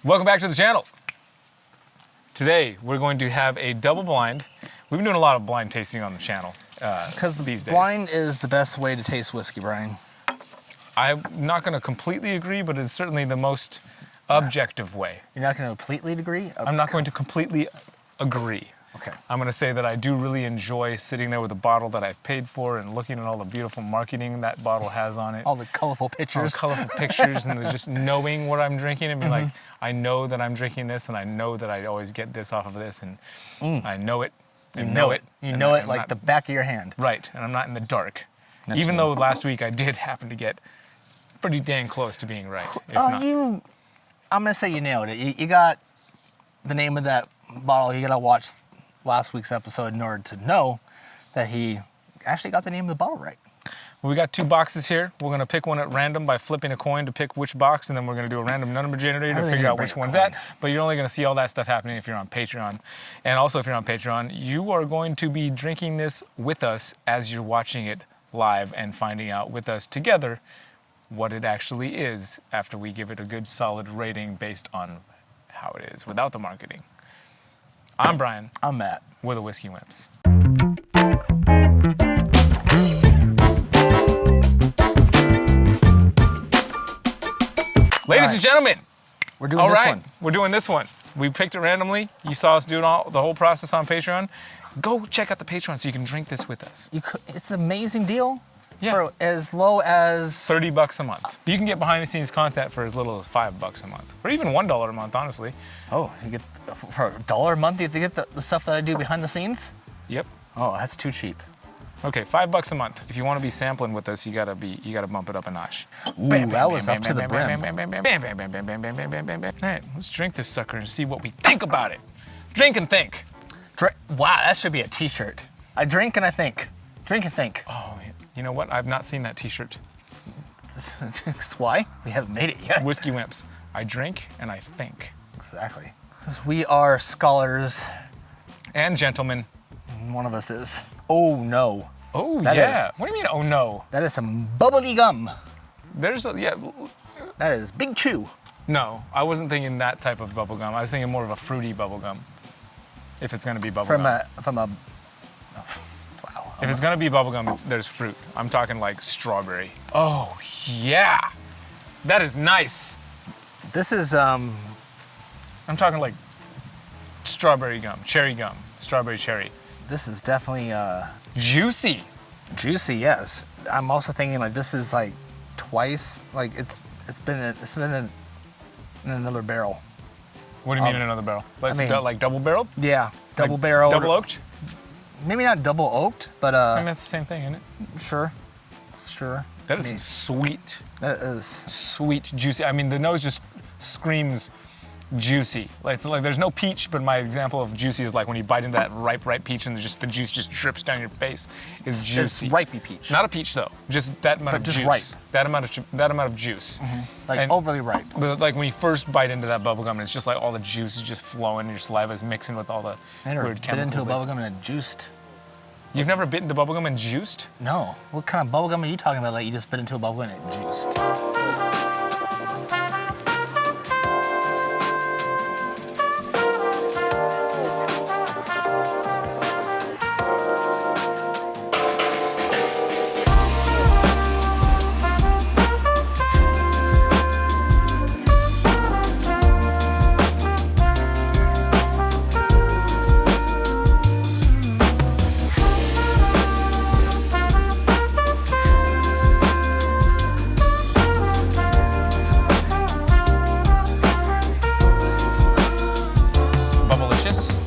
Welcome back to the channel. Today, we're going to have a double blind. We've been doing a lot of blind tasting on the channel because these days. Blind is the best way to taste whiskey, Brian. I'm not going to completely agree, but it's certainly the most objective way. You're not going to completely agree? I'm not going to completely agree. Okay. I'm going to say that I do really enjoy sitting there with a bottle that I've paid for and looking at all the beautiful marketing that bottle has on it. All the colorful pictures. All the colorful pictures and just knowing what I'm drinking and being like, I know that I'm drinking this and I know that I always get this off of this and I know it. You know it. You know it like the back of your hand. Right, and I'm not in the dark. That's Even though last week I did happen to get pretty dang close to being right. I'm going to say you nailed it. You got the name of that bottle. You got to watch last week's episode in order to know that he actually got the name of the bottle right. Well, we got two boxes here. We're going to pick one at random by flipping a coin to pick which box, and then we're going to do a random number generator to figure out which one's that. But you're only going to see all that stuff happening if you're on Patreon. And also, if you're on Patreon, you are going to be drinking this with us as you're watching it live and finding out with us together what it actually is after we give it a good solid rating based on how it is without the marketing. I'm Brian. I'm Matt. We're the Whiskey Wimps. Ladies and gentlemen, we're doing this one. We're doing this one. We picked it randomly. You saw us doing the whole process on Patreon. Go check out the Patreon so you can drink this with us. It's an amazing deal. Yeah. For as low as $30 a month. You can get behind the scenes content for as little as $5 a month, or even $1 a month, honestly. Oh, you get for $1 a month. You get the stuff that I do behind the scenes. Yep. Oh, that's too cheap. Okay, $5 a month. If you want to be sampling with us, you gotta bump it up a notch. Ooh, that was up to the brim. All right, let's drink this sucker and see what we think about it. Drink and think. Wow, that should be a T-shirt. I drink and I think. Drink and think. Oh, you know what? I've not seen that T-shirt. That's why we haven't made it yet. Whiskey Wimps. I drink and I think. Exactly. We are scholars. And gentlemen. One of us is. Oh no. Oh yeah. What do you mean? Oh no. That is some bubbly gum. That is Big Chew. No, I wasn't thinking that type of bubble gum. I was thinking more of a fruity bubble gum. If it's gonna be bubble gum. Wow. If it's gonna be bubble gum, there's fruit. I'm talking like strawberry. Oh yeah. That is nice. This is I'm talking like strawberry gum, cherry gum, strawberry cherry. This is definitely juicy. Juicy, yes. I'm also thinking like this is like twice. Like it's been in another barrel. What do you mean in another barrel? Like double barreled? Yeah, double barrel. Double oaked? Maybe not double oaked, but I mean that's the same thing, isn't it? Sure. That is some sweet. That is sweet, juicy. I mean the nose just screams juicy. Like there's no peach, but my example of juicy is like when you bite into that ripe peach and the juice just drips down your face. Is juicy. It's ripey peach. Not a peach though. Just that amount of juice. Ripe. That amount of juice. Like and overly ripe. Like when you first bite into that bubble gum, it's just like all the juice is just flowing. Your saliva is mixing with all the weird chemicals. Bit into a bubble gum and it juiced. You've never bitten into bubble gum and juiced? No. What kind of bubble gum are you talking about? Like you just bit into a bubble gum and it juiced.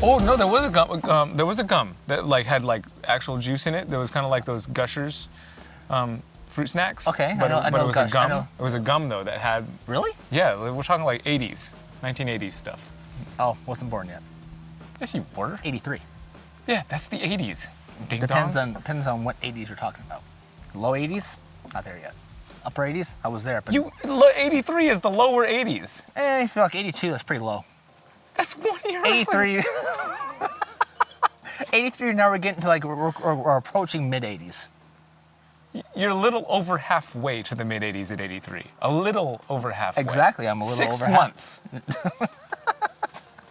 Oh no, there was a gum. There was a gum that like had like actual juice in it. There was kind of like those Gushers fruit snacks. Okay, but I know it was Gush, a gum. It was a gum though that had. Really? Yeah, we're talking like 1980s stuff. Oh, wasn't born yet. Yes, you were. 83. Yeah, that's the 80s. Ding depends dong. depends on what 80s you're talking about. Low 80s, not there yet. Upper 80s, I was there. But 83 is the lower 80s. I feel like 82 is pretty low. That's 1 year. 83. 83. Now we're getting to like we're approaching mid 80s. You're a little over halfway to the mid 80s at 83. A little over halfway. Exactly, I'm a little 6 over months.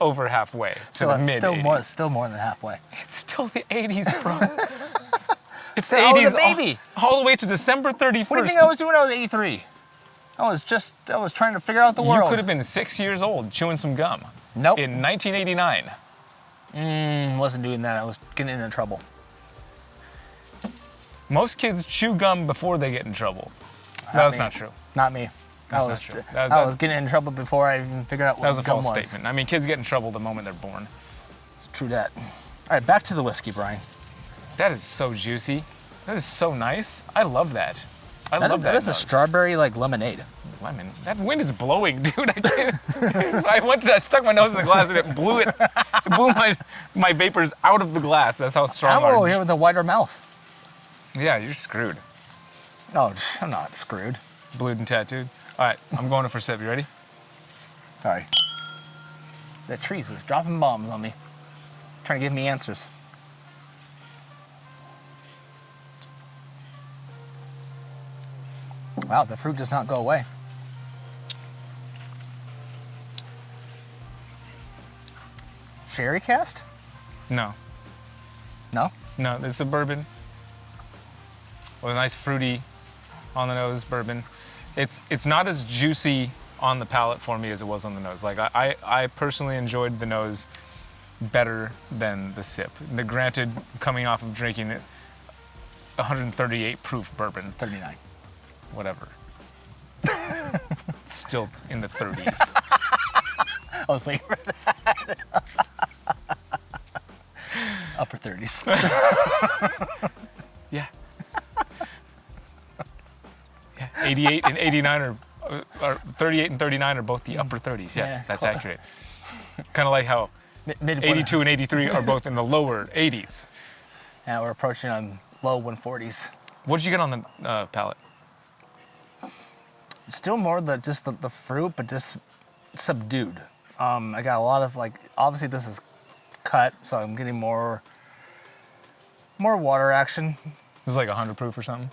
Over halfway to the mid 80s. Still more than halfway. It's still the 80s, bro. It's the I was 80s a baby. all the way to December 31st. What do you think I was doing when I was 83? I was trying to figure out the world. You could have been 6 years old chewing some gum. Nope. In 1989. Wasn't doing that. I was getting into trouble. Most kids chew gum before they get in trouble. That's me. not true. Not me. That's I not true. I was getting in trouble before I even figured out what That was a gum false was. statement. I mean, kids get in trouble the moment they're born. It's true that. All right, back to the whiskey, Brian. That is so juicy. That is so nice. I love that. I love that. That is a nose. strawberry like lemonade. Lemon. That wind is blowing, dude. I can't. I stuck my nose in the glass and it blew it. It blew my vapors out of the glass. That's how strong. I'm over here with a wider mouth. Yeah, you're screwed. No, I'm not screwed. Blued and tattooed. All right, I'm going in for a sip. You ready? Sorry. The trees is dropping bombs on me. Trying to give me answers. Wow, the fruit does not go away. Sherry cast? No. No? No, it's a bourbon. With a nice fruity on the nose bourbon. It's not as juicy on the palate for me as it was on the nose. Like I personally enjoyed the nose better than the sip. Granted, coming off of drinking it 138 proof bourbon. 39. Whatever. It's still in the 30s. I was waiting for that. Upper 30s. Yeah. Yeah. 88 and 89 are 38 and 39 are both the upper 30s. Yes, Yeah, that's cool. accurate. Kind of like how Midpoint. 82 and 83 are both in the lower 80s. Yeah, we're approaching on low 140s. What did you get on the palate? Still more just the fruit, but just subdued. I got a lot of obviously this is cut, so I'm getting more water action. This is like 100 proof or something?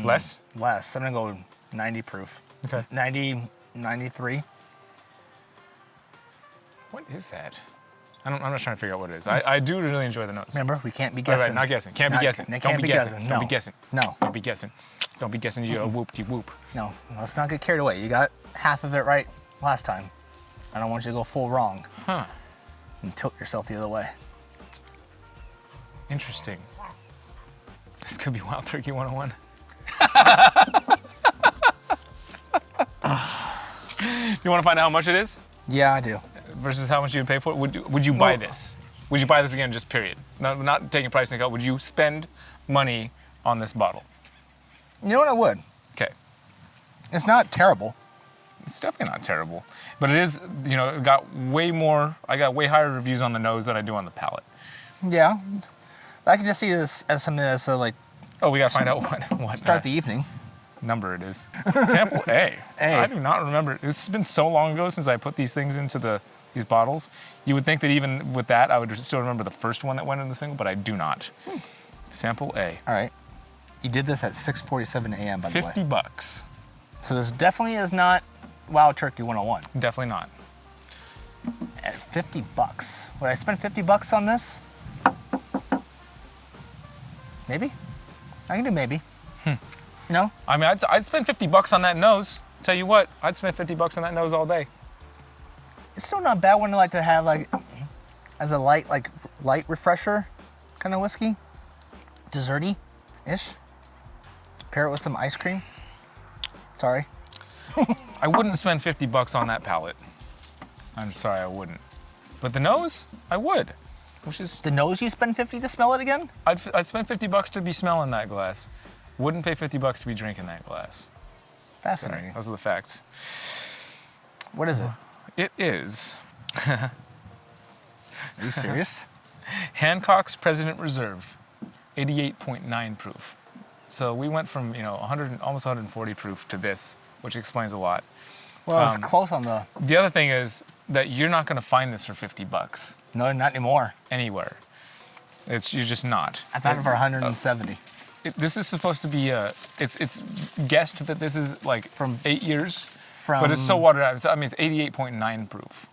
Less? Less. I'm gonna go 90 proof. Okay. 90, 93. What is that? I'm not trying to figure out what it is. I do really enjoy the nose. Remember, we can't be Right, guessing. not guessing. Can't be guessing. Can't be guessing. Don't No. be guessing. No. Don't be guessing. Don't be guessing. You get a whoop-de-whoop. No, let's not get carried away. You got half of it right last time. I don't want you to go full wrong. Huh. And tilt yourself the other way. Interesting. This could be Wild Turkey 101. You want to find out how much it is Yeah, I do. versus how much you would pay for it? Would you buy this? Would you buy this again, just period? Not taking price into account. Would you spend money on this bottle? You know what? I would. Okay. It's not terrible. It's definitely not terrible. But it is, it got way more, I got way higher reviews on the nose than I do on the palate. Yeah. I can just see this as something that's Oh, we got to find out what start the evening. number it is. Sample A. A. I do not remember. This has been so long ago since I put these things into these bottles. You would think that even with that, I would still remember the first one that went in the single, but I do not. Sample A. All right. You did this at 6:47 a.m. by the way. 50 bucks. So this definitely is not Wild Turkey 101. Definitely not. At 50 bucks. Would I spend 50 bucks on this? Maybe. I can do maybe. No? I mean, I'd spend 50 bucks on that nose. Tell you what, I'd spend 50 bucks on that nose all day. It's still not bad one to to have as a light refresher kind of whiskey. Desserty-ish. Pair it with some ice cream. Sorry. I wouldn't spend 50 bucks on that palate. I'm sorry, I wouldn't. But the nose, I would. Which is, The nose you spend 50 to smell it again? I'd spend 50 bucks to be smelling that glass. Wouldn't pay 50 bucks to be drinking that glass. Fascinating. Those are the facts. What is it? It is Are you serious? Hancock's President Reserve, 88.9 proof. So we went from 100, almost 140 proof to this, which explains a lot. Well, it was close on the... The other thing is that you're not going to find this for 50 bucks No, not anymore. anywhere. You're just not. I found it for 170. this is supposed to be it's guessed that this is like from 8 years, but it's so watered out. I mean, it's 88.9 proof.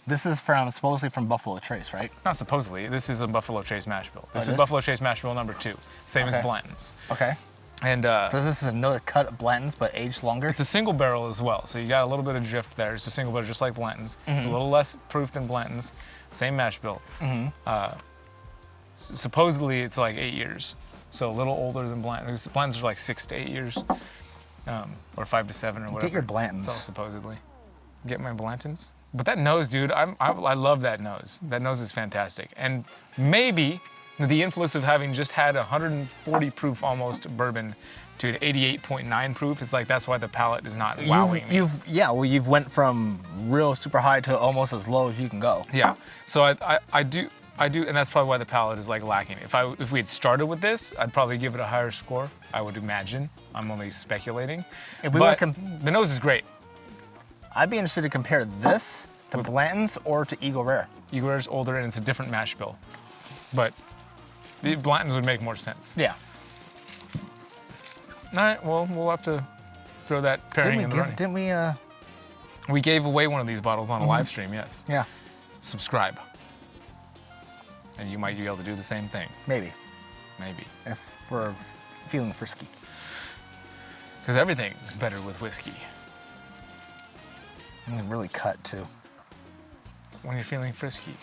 This is supposedly from Buffalo Trace, right? Not supposedly. This is a Buffalo Trace mash bill. This Oh, is Buffalo Trace mash bill number 2, same as Blanton's. Okay. And So this is another cut of Blanton's, but aged longer? it's a single barrel as well, so you got a little bit of drift there. It's a single barrel, just like Blanton's. It's a little less proof than Blanton's, same mash bill. Supposedly it's like 8 years, so a little older than Blanton's. Blanton's are like 6 to 8 years, or 5 to 7 or whatever. Get your Blantons. So supposedly, get my Blantons. But that nose, dude, I love that nose. That nose is fantastic, and maybe the influence of having just had 140 proof almost bourbon to an 88.9 proof is like that's why the palate is not wowing me. You've went from real super high to almost as low as you can go. Yeah. So I do, and that's probably why the palate is like lacking. If we had started with this, I'd probably give it a higher score. I would imagine. I'm only speculating. If we were but the nose is great. I'd be interested to compare this to Blanton's or to Eagle Rare. Eagle Rare's older and it's a different mash bill, but the Blanton's would make more sense. Yeah. All right. Well, we'll have to throw that pairing in the running. Didn't we? We gave away one of these bottles on a live stream. Yes. Yeah. Subscribe. And you might be able to do the same thing. Maybe. Maybe. If we're feeling frisky. Because everything is better with whiskey. And really cut too. When you're feeling frisky.